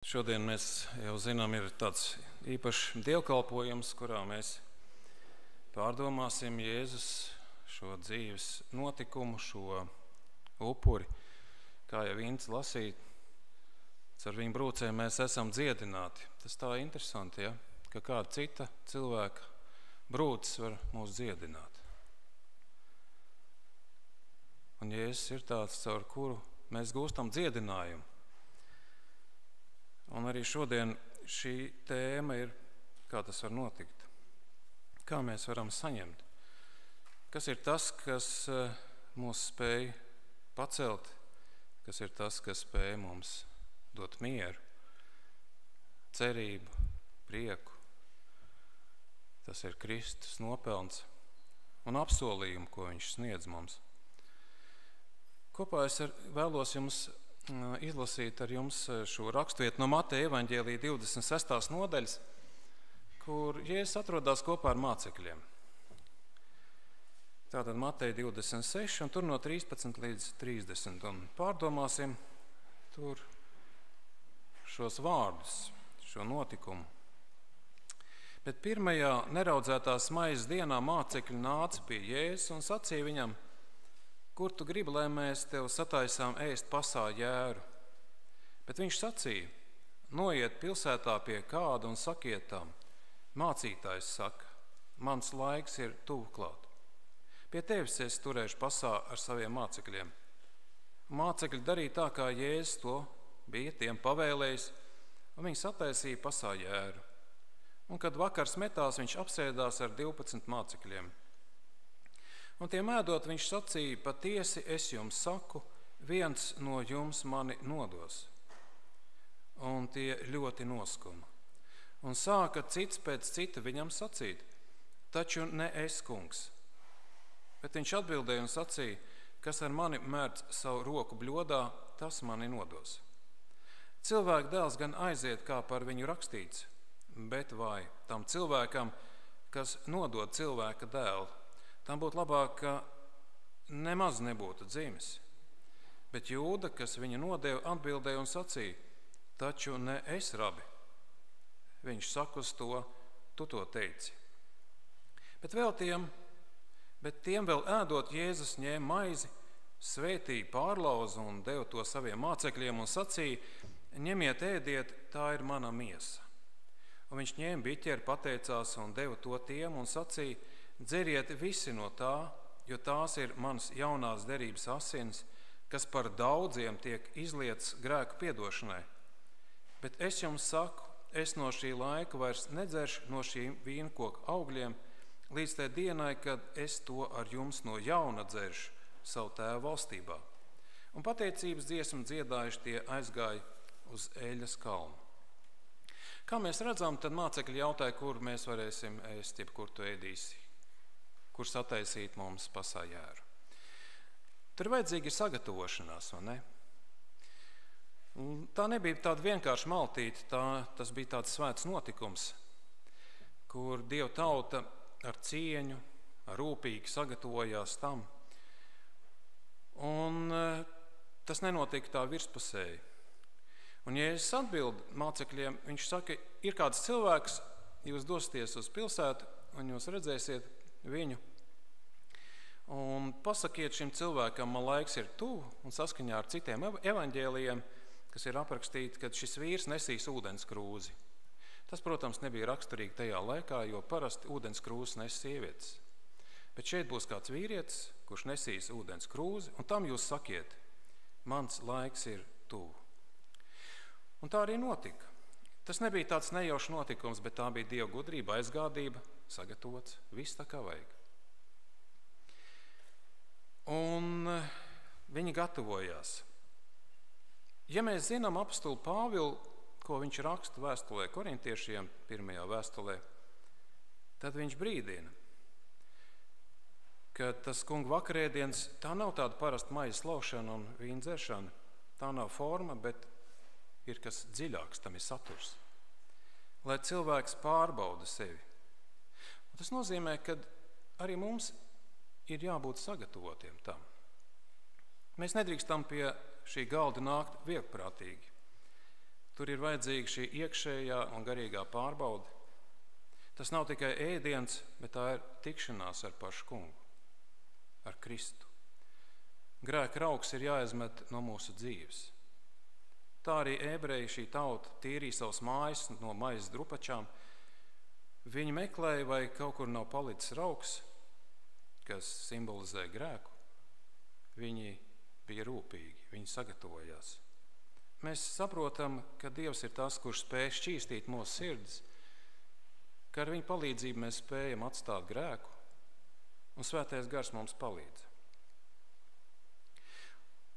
Šodien mēs jau zinām, ir tāds īpašs dievkalpojums, kurā mēs pārdomāsim Jēzus šo dzīves notikumu, šo upuri. Kā jau Ints lasīja, ar viņu brūcēm mēs esam dziedināti. Tas tā interesanti, ja? Ka kāda cita cilvēka brūces var mūs dziedināt. Un Jēzus ir tāds, caur kuru mēs gūstam dziedinājumu. Un arī šodien šī tēma ir, kā tas var notikt. Kā mēs varam saņemt? Kas ir tas, kas mūs spēj pacelt? Kas ir tas, kas spēj mums dot mieru, cerību, prieku? Tas ir Kristus nopelns un apsolījumu, ko viņš sniedz mums. Kopā es vēlos jums izlasīt ar jums šo raksturvietu no Mateja evaņģēlija 26. nodaļas, kur Jēzus atrodas kopā ar mācekļiem. Tātad Mateja 26, un tur no 13 līdz 30. Un pārdomāsim tur šos vārdus, šo notikumu. Bet pirmajā neraudzētās maizes dienā mācekļi nāca pie Jēzus un sacīja viņam: kur tu gribi, lai mēs tev sataisām ēst pasā jēru? Bet viņš sacīja: noiet pilsētā pie kāda un sakiet tam: mācītājs saka, mans laiks ir tuvu klāt. Pie tevis es turēšu pasā ar saviem mācekļiem. Mācekļi darīja tā, kā Jēzus to bija tiem pavēlējis, un viņi sataisīja pasā jēru. Un kad vakars metās, viņš apsēdās ar 12 mācekļiem. Un tiem ēdot, viņš sacīja: patiesi es jums saku, viens no jums mani nodos. Un tie ļoti noskuma. Un sāka cits pēc cita viņam sacīt: taču ne es, kungs. Bet viņš atbildēja un sacīja: kas ar mani mērc savu roku bļodā, tas mani nodos. Cilvēka dēls gan aiziet, kā par viņu rakstīts, bet vai tam cilvēkam, kas nodod cilvēka dēlu, tam būtu labāk, ka nemaz nebūtu dzimis. Bet Jūda, kas viņu nodeva, atbildēja un sacīja: taču ne es, rabi. Viņš saka uz to: tu to teici. Bet tiem vēl ēdot, Jēzus ņēma maizi, svētīja, pārlauza un deva to saviem mācekļiem un sacīja: ņemiet, ēdiet, tā ir mana miesa. Un viņš ņēma biķeri, pateicās un deva to tiem un sacīja: dzeriet visi no tā, jo tās ir manas jaunās derības asins, kas par daudziem tiek izlietas grēku piedošanai. Bet es jums saku, es no šī laika vairs nedzeršu no šīm vīnkoku augļiem, līdz tai dienai, kad es to ar jums no jauna dzeršu savu Tēva valstībā. Un pateicības dziesmu dziedājuši tie aizgāja uz Eļas kalnu. Kā mēs redzam, tad mācekļi jautāja, kur mēs varēsim ēst, jeb kur tu ēdīsi, kur sataisīt mums pasā jēru. Tur vajadzīga ir sagatavošanās, vai ne? Un tā nebija tāda vienkārša maltīte, tas bija tāds svēts notikums, kur Dieva tauta ar cieņu, rūpīgi sagatavojās tam. Un tas nenotika tā virspusēji. Un ja es atbildu mācekļiem, viņš saka: ir kāds cilvēks, jūs dosieties uz pilsētu un jūs redzēsiet viņu. Un pasakiet šim cilvēkam, man laiks ir tuvu, un saskaņā ar citiem evaņģēlijiem, kas ir aprakstīti, kad šis vīrs nesīs ūdens krūzi. Tas, protams, nebija raksturīgi tajā laikā, jo parasti ūdens krūzi nes sievietes. Bet šeit būs kāds vīrietis, kurš nesīs ūdens krūzi, un tam jūs sakiet: mans laiks ir tuvu. Un tā arī notika. Tas nebija tāds nejaušs notikums, bet tā bija Dieva gudrība, aizgādība, sagatavots, viss tā kā vajag. Un viņi gatavojās. Ja mēs zinām apostulu Pāvilu, ko viņš raksta vēstulē korintiešiem, pirmajā vēstulē, tad viņš brīdina, ka tas kunga vakarēdiens, tā nav tāda parasta maizes laušana un vīna dzeršana. Tā nav forma, bet ir kas dziļāks, tam ir saturs. Lai cilvēks pārbauda sevi. Un tas nozīmē, ka arī mums ir jābūt sagatavotiem tam. Mēs nedrīkstam pie šī galda nākt viegprātīgi. tur ir vajadzīga šī iekšējā un garīgā pārbaude. Tas nav tikai ēdiens, bet tā ir tikšanās ar pašu kungu, ar Kristu. Grēka raugs ir jāizmet no mūsu dzīves. Tā arī ebreji, šī tauta, tīrīja savas mājas no maizes drupačām. Viņi meklēja, vai kaut kur nav palicis raugs, kas simbolizē grēku. Viņi bija rūpīgi, viņi sagatavojās. Mēs saprotam, ka Dievs ir tas, kurš spēj šķīstīt mūsu sirdis, ka ar viņa palīdzību mēs spējam atstāt grēku, un Svētais Gars mums palīdz.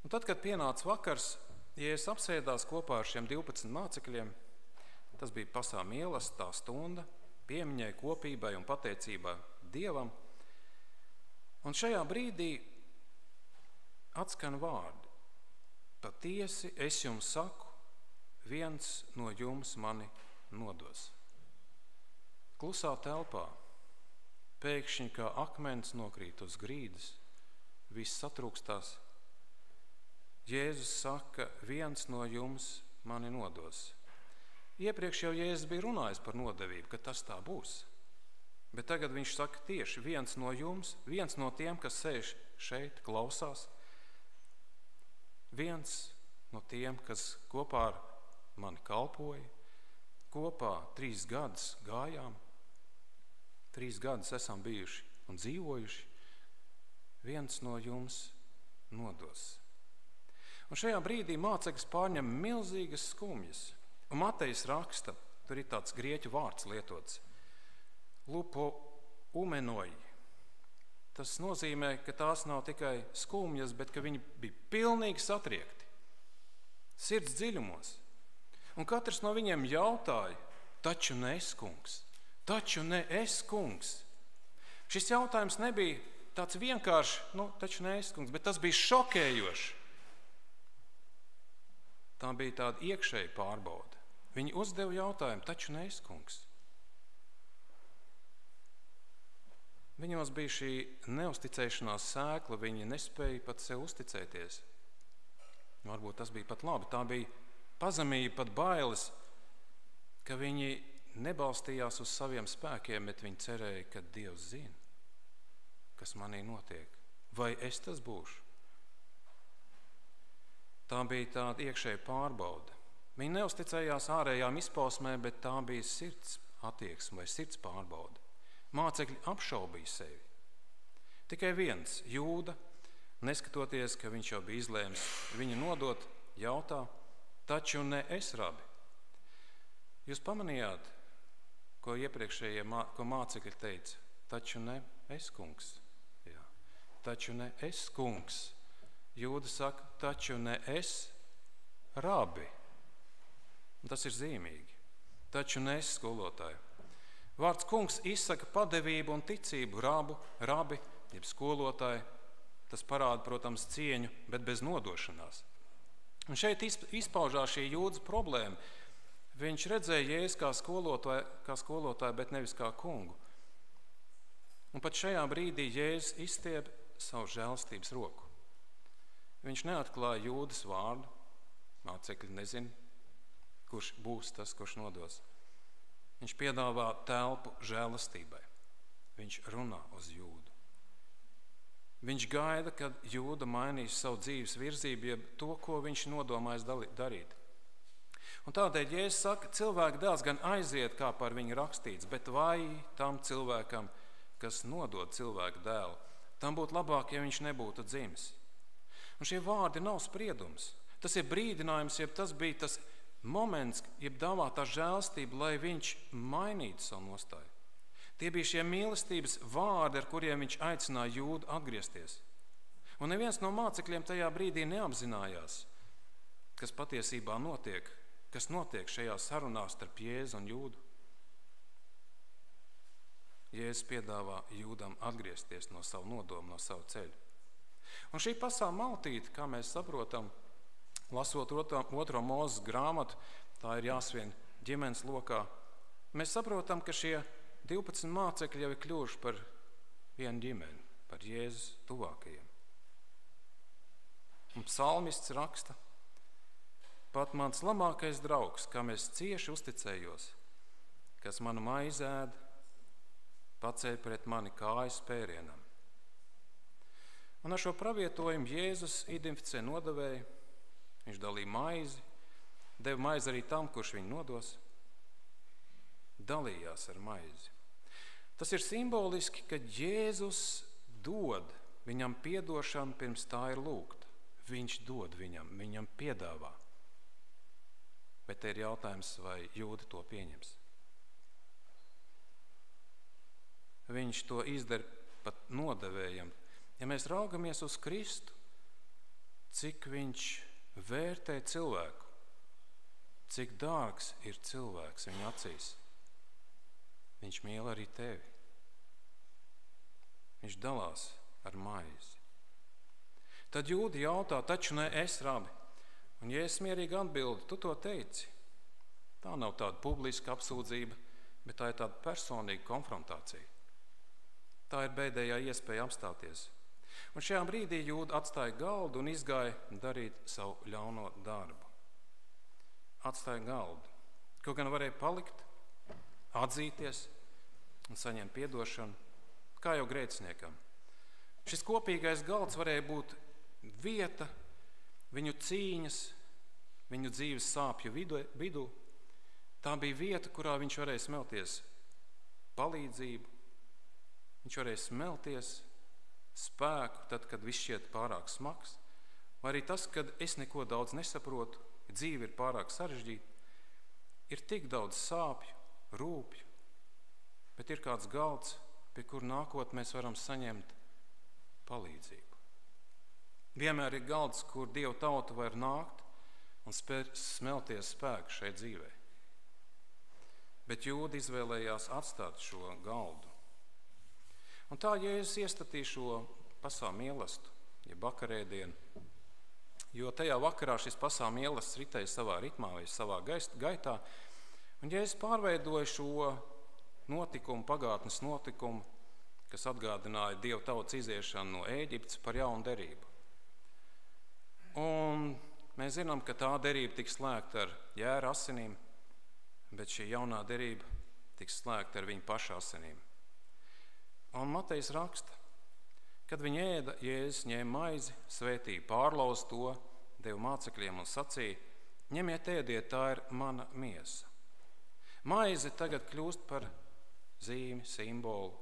Un tad, kad pienāca vakars, Jēzus apsēdās kopā ar šiem 12 mācekļiem. Tas bija pasām mīlestā stunda, piemiņai, kopībai un pateicībai Dievam. Un šajā brīdī atskan vārdi: patiesi es jums saku, viens no jums mani nodos. Klusā telpā pēkšņi kā akmens nokrīt uz grīdas, viss satrūkstās. Jēzus saka, viens no jums mani nodos. Iepriekš jau Jēzus bija runājis par nodevību, ka tas tā būs. Bet tagad viņš saka tieši viens no jums, viens no tiem, kas sēž šeit, klausās. Viens no tiem, kas kopā ar mani kalpoja, kopā 3 gadus gājām, 3 gadus esam bijuši un dzīvojuši. Viens no jums nodos. Un šajā brīdī mācekļus pārņem milzīgas skumjas. Un Matejs raksta, tur ir tāds grieķu vārds lietots, lupo umenoi. Tas nozīmē, ka tās nav tikai skumjas, bet ka viņi bija pilnīgi satriekti, sirds dziļumos. Un katrs no viņiem jautāja, taču ne es, kungs, taču ne es, kungs. Šis jautājums nebija tāds vienkārši, taču ne es, kungs, bet tas bija šokējoši. Tā bija tāda iekšēja pārbaude. Viņi uzdeva jautājumu, taču ne es, kungs. Viņos bija šī neusticēšanās sēkla, viņi nespēja pat sev uzticēties. Varbūt tas bija pat labi, tā bija pazemība, pat bailes, ka viņi nebalstījās uz saviem spēkiem, bet viņi cerēja, ka Dievs zina, kas manī notiek. Vai es tas būšu? Tā bija tāda iekšēja pārbaude. Viņi neusticējās ārējām izpausmēm, bet tā bija sirds attieksme vai sirds pārbaude. Mācekļi apšaubīja sevi. Tikai viens, Jūda, neskatoties, ka viņš jau bija izlēmis viņu nodot, jautā, taču ne es, rabi. Jūs pamanījāt, ko iepriekšējie mācekļi teica? Taču ne es, kungs. Jā. Taču ne es, kungs. Jūda saka, taču ne es, rabi. Un tas ir zīmīgi. Taču ne es, skolotāji. Vārds kungs izsaka padevību un ticību, rabi, jeb skolotāji. Tas parāda, protams, cieņu, bet bez nodošanās. Un šeit izpaužās šī Jūdas problēma. Viņš redzēja Jēzu kā skolotāju, bet nevis kā kungu. Un pat šajā brīdī Jēzus izstiep savu žēlstības roku. Viņš neatklāja Jūdas vārdu, mācekļi nezina, kurš būs tas, kurš nodos. Viņš piedāvā telpu žēlastībai. Viņš runā uz Jūdu. Viņš gaida, kad Jūda mainīs savu dzīves virzību, jeb to, ko viņš nodomājas darīt. Un tādēļ Jēzus saka, cilvēka dēls gan aiziet, kā par viņu rakstīts, bet vai tam cilvēkam, kas nodod cilvēka dēlu, tam būtu labāk, ja viņš nebūtu dzimis. Un šie vārdi nav spriedums. Tas ir brīdinājums, jeb tas bija tas moments, jeb dāvātā žēlstība, lai viņš mainītu savu nostāju. Tie bija šie mīlestības vārdi, ar kuriem viņš aicināja Jūdu atgriezties. Un neviens no mācekļiem tajā brīdī neapzinājās, kas patiesībā notiek, kas notiek šajā sarunā starp Jēzu un Jūdu. Jēzus piedāvā Jūdam atgriezties no savu nodomu, no savu ceļu. Un šī pasā maltīte, kā mēs saprotam, lasot 2. Mūzes grāmatu, tā ir jāsvien ģimenes lokā, mēs saprotam, ka šie 12 mācekļi jau ir kļuvuši par vienu ģimeni, par Jēzus tuvākajiem. Un psalmists raksta, pat mans labākais draugs, kam es cieši uzticējos, kas manu maizi ēd, pacēla pret mani kājas spērienam. Un ar šo pravietojumu Jēzus identificē nodevēju, viņš dalīja maizi, deva maizi arī tam, kurš viņu nodos, dalījās ar maizi. Tas ir simboliski, ka Jēzus dod viņam piedošanu pirms tā ir lūgta. Viņš dod viņam piedāvā. Bet te ir jautājums, vai jūdi to pieņems. Viņš to izdara pat nodevējam. Ja mēs raugamies uz Kristu, cik viņš vērtē cilvēku, cik dārgs ir cilvēks viņa acīs. Viņš mīl arī tevi. Viņš dalās ar maizi. Tad jūdi jautā, taču ne es, rabi. Un Jēzus mierīgi atbilda, tu to teici. Tā nav tāda publiska apsūdzība, bet tā ir tāda personīga konfrontācija. Tā ir bēdējā iespēja apstāties. Un šajā brīdī jūda atstāja galdu un izgāja darīt savu ļauno darbu. Atstāja galdu. Ko gan varēja palikt, atzīties un saņemt piedošanu, kā jau grēciniekam. Šis kopīgais galds varēja būt vieta viņu cīņas, viņu dzīves sāpju vidū. Tā bija vieta, kurā viņš varēja smelties palīdzību, viņš varēja smelties spēku, tad, kad viss šķiet pārāk smags, vai arī tas, kad es neko daudz nesaprotu, dzīve ir pārāk sarežģīta, ir tik daudz sāpju, rūpju, bet ir kāds galds, pie kur nākot mēs varam saņemt palīdzību. Vienmēr ir galds, kur Dieva tauta var nākt un smelties spēku šai dzīvē. Bet jūdi izvēlējās atstāt šo galdu. Un tā Jēzus iestatīja šo pasām mielastu, ja vakarēdienu, jo tajā vakarā šis pasām mielasts ritēja savā ritmā vai savā gaitā, un Jēzus pārveidoja šo notikumu, pagātnes notikumu, kas atgādināja Dieva tautas iziešanu no Ēģiptes par jaunu derību. Un mēs zinām, ka tā derība tiks slēgta ar jēra asinīm, bet šī jaunā derība tiks slēgta ar viņa paša asinīm. Un Matejs raksta, kad viņi ēda, Jēzus ņēma maizi, svētīja, pārlauza to, deva mācekļiem un sacīja, ņemiet, ēdiet, tā ir mana miesa. Maize tagad kļūst par zīmi, simbolu,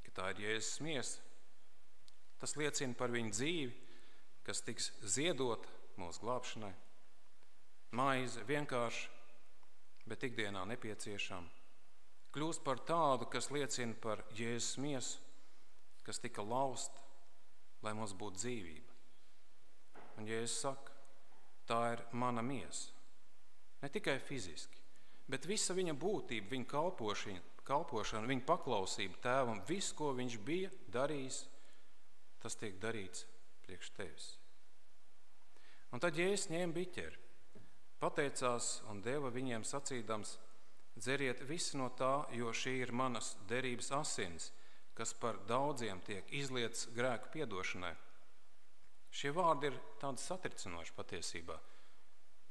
ka tā ir Jēzus miesa. Tas liecina par viņu dzīvi, kas tiks ziedota mūsu glābšanai. Maize vienkārši, bet ikdienā nepieciešama. Kļūst par tādu, kas liecina par Jēzus miesu, kas tika lausta, lai mums būtu dzīvība. Un Jēzus saka, tā ir mana miesa. Ne tikai fiziski, bet visa viņa būtība, viņa kalpošana, viņa paklausība tēvam, viss, ko viņš bija darījis, tas tiek darīts priekš tevis. Un tad Jēzus ņēma biķeri, pateicās un deva viņiem sacīdams, dzeriet visi no tā, jo šī ir manas derības asins, kas par daudziem tiek izlietas grēku piedošanai. Šie vārdi ir tādi satricinoši patiesībā.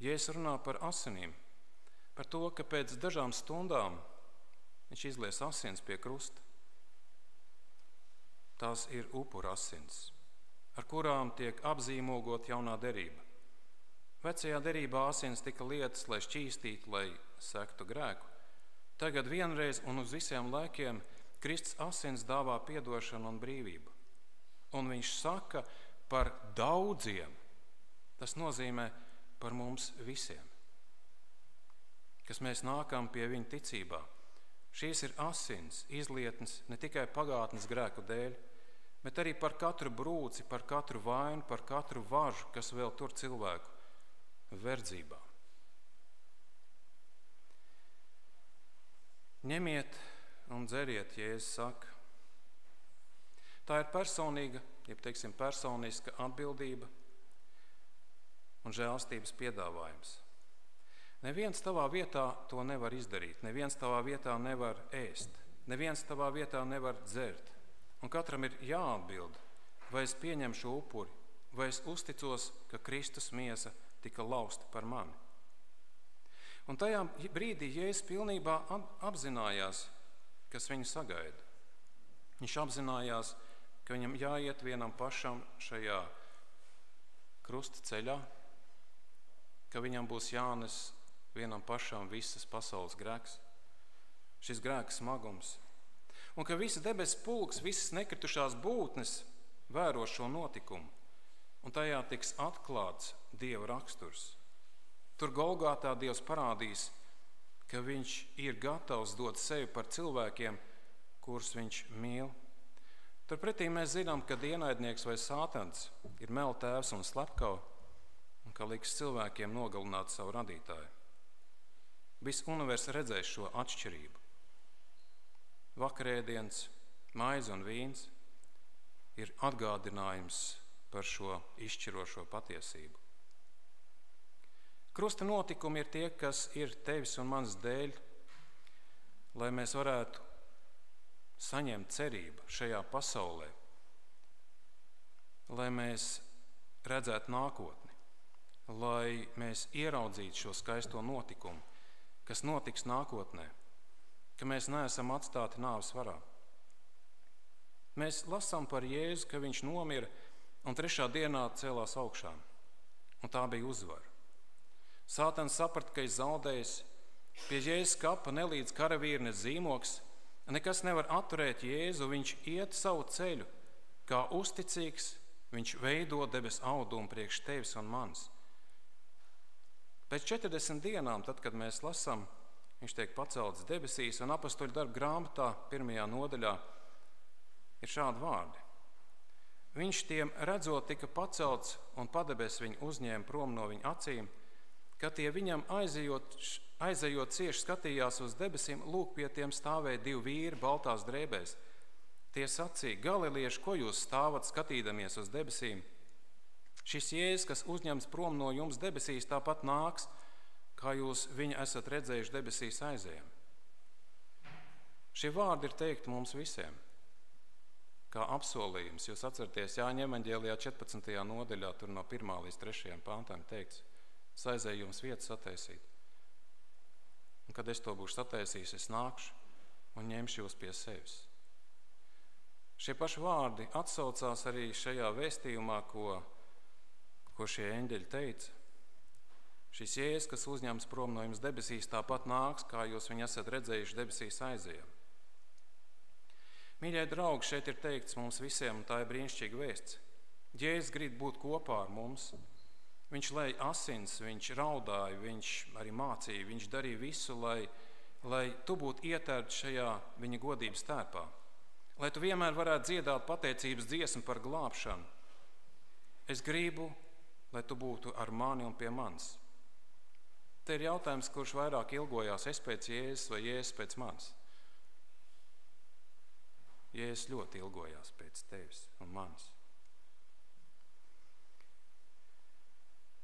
Jēzus runā par asinīm, par to, ka pēc dažām stundām viņš izlies asins pie krusta. Tās ir upura asins, ar kurām tiek apzīmogot jaunā derība. Vecajā derībā asins tika lietas, lai šķīstītu, lai sektu grēku. Tagad vienreiz un uz visiem laikiem Kristus asins dāvā piedošanu un brīvību. Un viņš saka par daudziem, tas nozīmē par mums visiem, kas mēs nākam pie viņa ticībā. Šīs ir asins, izlietnes ne tikai pagātnes grēku dēļ, bet arī par katru brūci, par katru vainu, par katru važu, kas vēl tur cilvēku verdzībā. Ņemiet un dzeriet, Jēzus saka. Tā ir personīga, personiska atbildība un žēlstības piedāvājums. Neviens tavā vietā to nevar izdarīt, neviens tavā vietā nevar ēst, neviens tavā vietā nevar dzert. Un katram ir jāatbild, vai es pieņemu šo upuri, vai es uzticos, ka Kristus miesa tika lausta par mani? Un tajā brīdī Jēzus pilnībā apzinājās, kas viņu sagaida. Viņš apzinājās, ka viņam jāiet vienam pašam šajā krusta ceļā, ka viņam būs jānes vienam pašam visas pasaules grēks, šis grēka smagums, un ka visa debesu pulks, visas nekritušās būtnes vēro šo notikumu, un tajā tiks atklāts Dieva raksturs. Tur Golgātā Dievs parādīs, ka viņš ir gatavs dot sevi par cilvēkiem, kurus viņš mīl. Turpretī mēs zinām, ka ienaidnieks vai sātans ir mela tēvs un slepkava, un ka liks cilvēkiem nogalināt savu radītāju. Viss universums redzēs šo atšķirību. Vakarēdiens, maize un vīns ir atgādinājums par šo izšķirošo patiesību. Krusta notikumi ir tie, kas ir tevis un manas dēļ, lai mēs varētu saņemt cerību šajā pasaulē, lai mēs redzētu nākotni, lai mēs ieraudzītu šo skaisto notikumu, kas notiks nākotnē, ka mēs neesam atstāti nāves varā. Mēs lasām par Jēzu, ka viņš nomira un 3. dienā cēlās augšā, un tā bija uzvara. Sātans saprata, ka ir zaudējis, pie Jēzus kapa nelīdz karavīri ne zīmoks, nekas nevar atturēt Jēzu, viņš iet savu ceļu, kā uzticīgs, viņš veido debes audumu priekš tevis un manis. Pēc 40 dienām, tad, kad mēs lasām, viņš tiek pacelts debesīs, un apostoļu darbu grāmatā 1. nodaļā ir šādi vārdi. Viņš tiem redzot tika pacelts, un padebes viņu uzņēma prom no viņa acīm, ka tie viņam aizejot cieši skatījās uz debesīm, lūk, pie tiem stāvēja 2 vīri baltās drēbēs. Tie sacīja: Galilieši, ko jūs stāvat skatīdamies uz debesīm? Šis Jēzus, kas uzņems prom no jums debesīs, tāpat nāks, kā jūs viņu esat redzējuši debesīs aizejam. Šie vārdi ir teikti mums visiem, kā apsolījums. Jūs atceraties, Jāņa evaņģēlijā 14. nodaļā, tur no 1. līdz 3. pāntām teikts: es aizēju jums vietu sataisīt. Un kad es to būšu sataisījis, es nākšu un ņemšu jūs pie sevis. Šie paši vārdi atsaucās arī šajā vēstījumā, ko šie eņģeļi teica. Šis Jēzus, kas uzņems prom no jums debesīs, tāpat nāks, kā jūs viņu esat redzējuši debesīs aizejam. Mīļie draugi, šeit ir teikts mums visiem, un tā ir brīnišķīga vēsts. Jēzus grib būt kopā ar mums. Viņš lēja asins, viņš raudāja, viņš arī mācīja, viņš darīja visu, lai tu būtu ietērts šajā viņa godības tērpā. Lai tu vienmēr varētu dziedāt pateicības dziesmu par glābšanu. Es gribu, lai tu būtu ar mani un pie manis. Te ir jautājums, kurš vairāk ilgojās, es pēc Jēzus vai Jēzus pēc manis. Jēzus ļoti ilgojās pēc tevis un manis.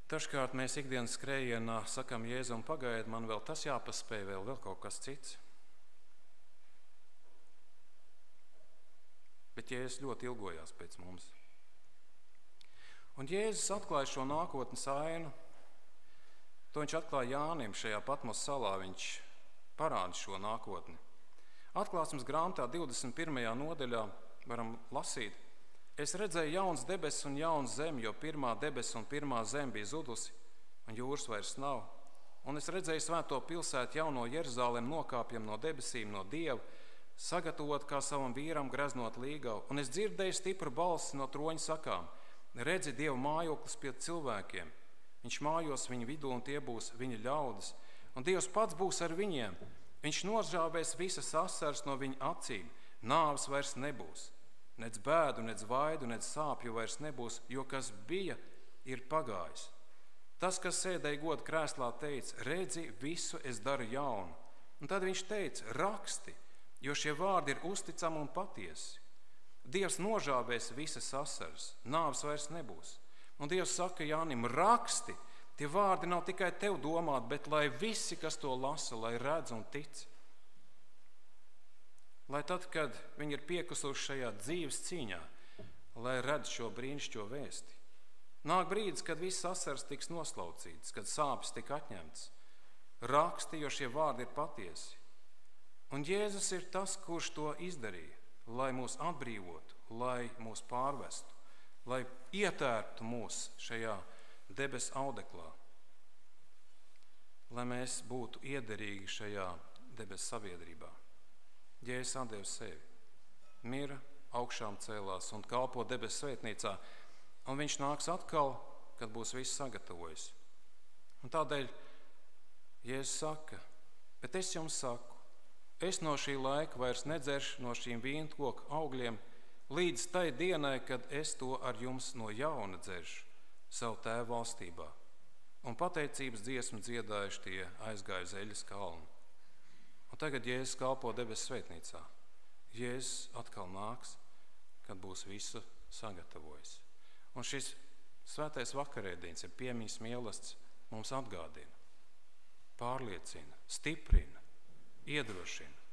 Dažkārt mēs ikdienas skrējienā sakam Jēzum, pagaidi, man vēl tas jāpaspēj, vēl kaut kas cits. Bet Jēzus ļoti ilgojās pēc mums. Un Jēzus atklāja šo nākotnes ainu. To viņš atklāja Jānim šajā Patmos salā, viņš parāda šo nākotni. Atklāsmes grāmatā 21. nodaļā varam lasīt: es redzēju jauns debesis un jauns zemi, jo pirmā debesis un pirmā zeme bija zudusi, un jūras vairs nav. Un es redzēju svēto pilsētu jauno Jeruzalem nokāpjam no debesīm, no Dieva, sagatavot kā savam vīram greznot līgavu. Un es dzirdēju stipru balsi no troņa sakām: redzi, Dieva mājoklis pie cilvēkiem. Viņš mājos viņu vidū, un tie būs viņa ļaudis. Un Dievs pats būs ar viņiem. Viņš nožāvēs visas asaras no viņa acīm. Nāves vairs nebūs. Nec bēdu, nec vaidu, nec sāpju vairs nebūs, jo kas bija, ir pagājis. Tas, kas sēdēja goda krēslā, teica: redzi, visu es daru jaunu. Un tad viņš teica: raksti, jo šie vārdi ir uzticami un patiesi. Dievs nožāvēs visas asaras, nāves vairs nebūs. Un Dievs saka Jānim: raksti, tie vārdi nav tikai tev domāti, bet lai visi, kas to lasa, lai redz un tic. Lai tad, kad viņi ir piekusuši šajā dzīves cīņā, lai redz šo brīnišķo vēsti, Nāk brīdis, kad viss asars tiks noslaucīts, kad sāpes tika atņemts. Raksti, jo šie vārdi ir patiesi. Un Jēzus ir tas, kurš to izdarīja, lai mūs atbrīvotu, lai mūs pārvestu, lai ietērptu mūs šajā debesu audeklā, lai mēs būtu iederīgi šajā debesu sabiedrībā. Jēzus atdeva sevi, mira, augšām cēlās un kalpo debesu svētnīcā, un viņš nāks atkal, kad būs viss sagatavojis. Un tādēļ Jēzus saka, bet es jums saku, es no šī laika vairs nedzeršu no šīm vīnkoku augļiem līdz tai dienai, kad es to ar jums no jauna dzeršu savu Tēva valstībā. Un pateicības dziesmu dziedājuši tie aizgāja uz Eļas kalnu. Un tagad Jēzus kalpo debesu svētnīcā. Jēzus atkal nāks, kad būs visu sagatavojis. Un šis svētais vakarēdiens ir piemiņas mīlestība mums atgādina, pārliecina, stiprina, iedrošina,